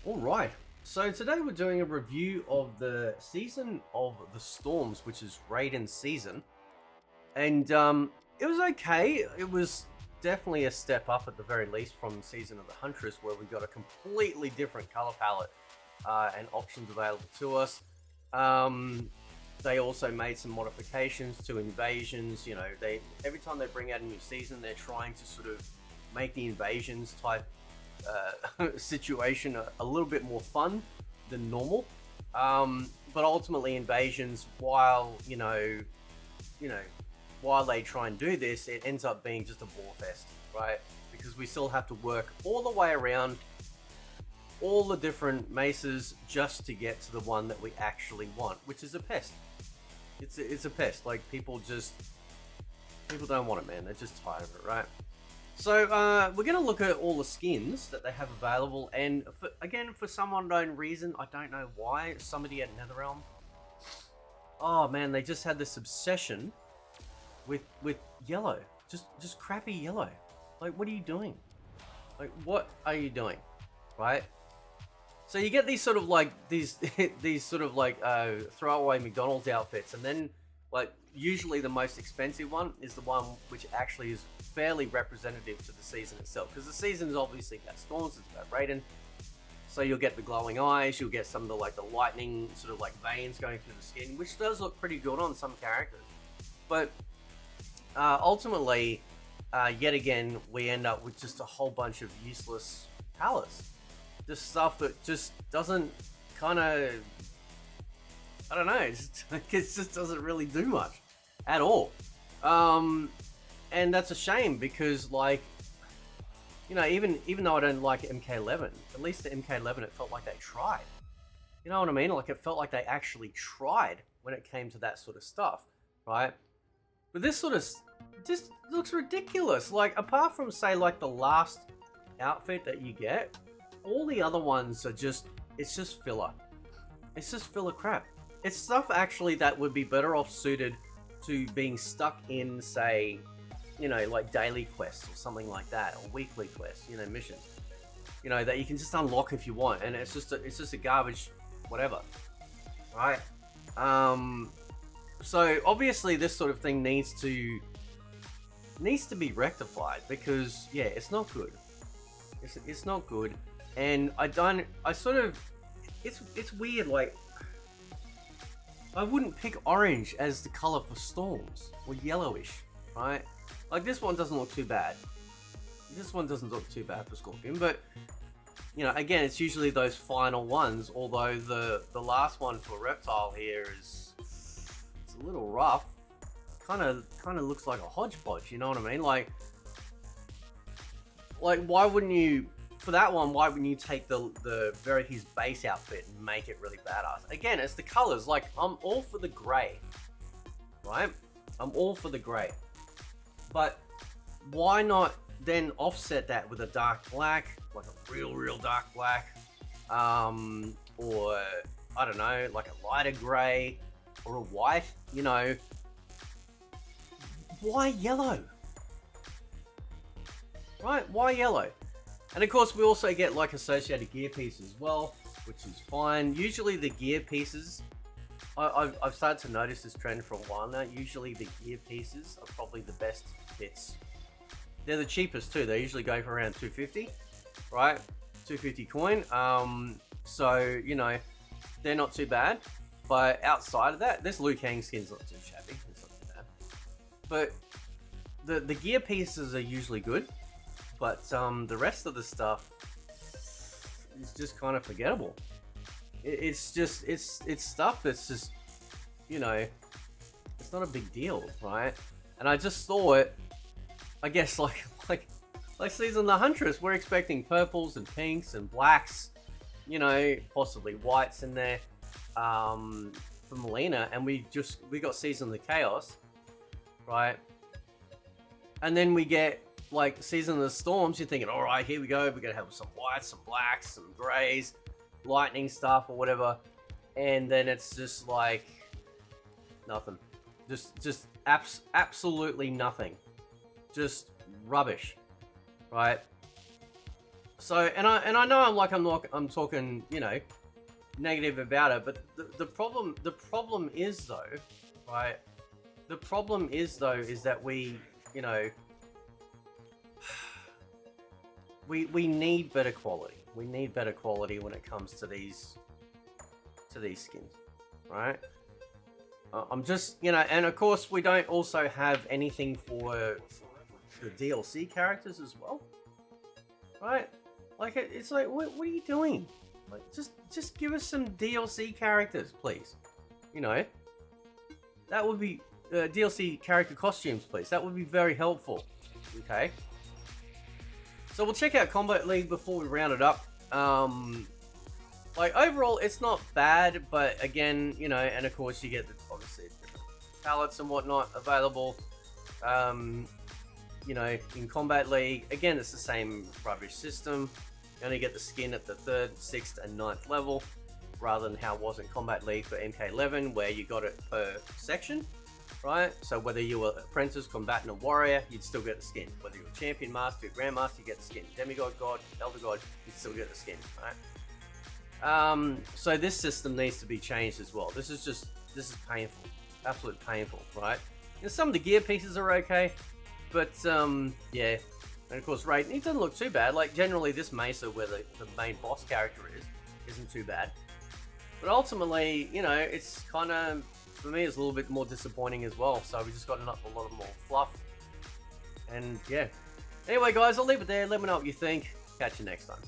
Alright, so today we're doing a review of the Season of the Storms, which is Raiden's season. And it was okay. It was definitely a step up at the very least from Season of the Huntress, where we got a completely different color palette and options available to us. They also made some modifications to invasions. You know, every time they bring out a new season, they're trying to sort of make the invasions type situation a little bit more fun than normal. But ultimately, invasions, while while they try and do this, it ends up being just a bore fest, right? Because we still have to work all the way around all the different maces just to get to the one that we actually want, which is a pest. It's a pest. Like people don't want it, man. They're just tired of it, right? So we're going to look at all the skins that they have available, and for some unknown reason, I don't know why, somebody at NetherRealm, oh man, they just had this obsession with yellow, just crappy yellow. Like, what are you doing? Like, what are you doing, right? So you get these sort of like these sort of like throwaway McDonald's outfits, and then like usually the most expensive one is the one which actually is fairly representative to the season itself, because the season is obviously about storms, it's about Raiden. So you'll get the glowing eyes, you'll get some of the lightning sort of like veins going through the skin, which does look pretty good on some characters. But ultimately, yet again, we end up with just a whole bunch of useless palettes. Just stuff that just doesn't kind of, I don't know, it just doesn't really do much at all. And that's a shame because, like, you know, even though I don't like MK11, at least the MK11, it felt like they tried. You know what I mean? Like, it felt like they actually tried when it came to that sort of stuff, right? But this sort of just looks ridiculous. Like, apart from, say, like, the last outfit that you get, all the other ones are just, it's just filler. It's just filler crap. It's stuff, actually, that would be better off suited to being stuck in, say, you know, like daily quests or something like that, or weekly quests, you know, missions, you know, that you can just unlock if you want, and it's just a garbage, whatever, right? So obviously this sort of thing needs to be rectified, because yeah, it's not good. It's not good, and it's weird. Like, I wouldn't pick orange as the color for storms, or yellowish, right? Like, this one doesn't look too bad. This one doesn't look too bad for Scorpion, but, you know, again, it's usually those final ones, although the last one for Reptile here it's a little rough. Kind of looks like a hodgepodge, you know what I mean? Like, why wouldn't you, for that one, why wouldn't you take his base outfit and make it really badass? Again, it's the colors. Like, I'm all for the gray, right? I'm all for the gray. But why not then offset that with a dark black, like a real dark black, or I don't know, like a lighter gray or a white, you know? Why yellow? Right? Why yellow? And of course, we also get like associated gear pieces as well, which is fine. Usually the gear pieces, I've started to notice this trend for a while now. Usually the gear pieces are probably the best bits. They're the cheapest too. They usually go for around 250, right? 250 coin. So, you know, they're not too bad. But outside of that, this Liu Kang skin's not too shabby. It's not too bad. But the gear pieces are usually good. But the rest of the stuff is just kind of forgettable. It's stuff that's just, you know, it's not a big deal, right? And I just thought, I guess like Season of the Huntress, we're expecting purples and pinks and blacks, you know, possibly whites in there, for Melina, and we got Season of the Chaos, right? And then we get like Season of the Storms. You're thinking, all right, here we go. We're gonna have some whites, some blacks, some grays, lightning stuff or whatever, and then it's just like nothing. Just absolutely nothing. Just rubbish, right? So, and I know I'm talking, you know, negative about it, but the problem is though, right? The problem is though is that we, you know, we need better quality. We need better quality when it comes to these skins, right? I'm just, you know, and of course we don't also have anything for the DLC characters as well, right? Like it's like, what are you doing? Like, just give us some DLC characters, please. You know, that would be DLC character costumes, please. That would be very helpful. Okay. So we'll check out Kombat League before we round it up. Like overall, it's not bad, but again, you know, and of course you get the obviously different palettes and whatnot available. You know, in Kombat League, again, it's the same rubbish system. You only get the skin at the 3rd, 6th, and 9th level, rather than how it was in Kombat League for MK11, where you got it per section, right? So whether you were apprentice, combatant, or warrior, you'd still get the skin. Whether you were champion, master, grandmaster, you get the skin. Demigod, god, elder god, you still get the skin, right? So this system needs to be changed as well. This is painful, absolutely painful, right? And some of the gear pieces are okay, but yeah. And of course, Raiden, he doesn't look too bad. Like, generally, this Mesa, where the main boss character isn't too bad. But ultimately, you know, it's kind of, for me, it's a little bit more disappointing as well. So we just got a lot of more fluff. And, yeah. Anyway, guys, I'll leave it there. Let me know what you think. Catch you next time.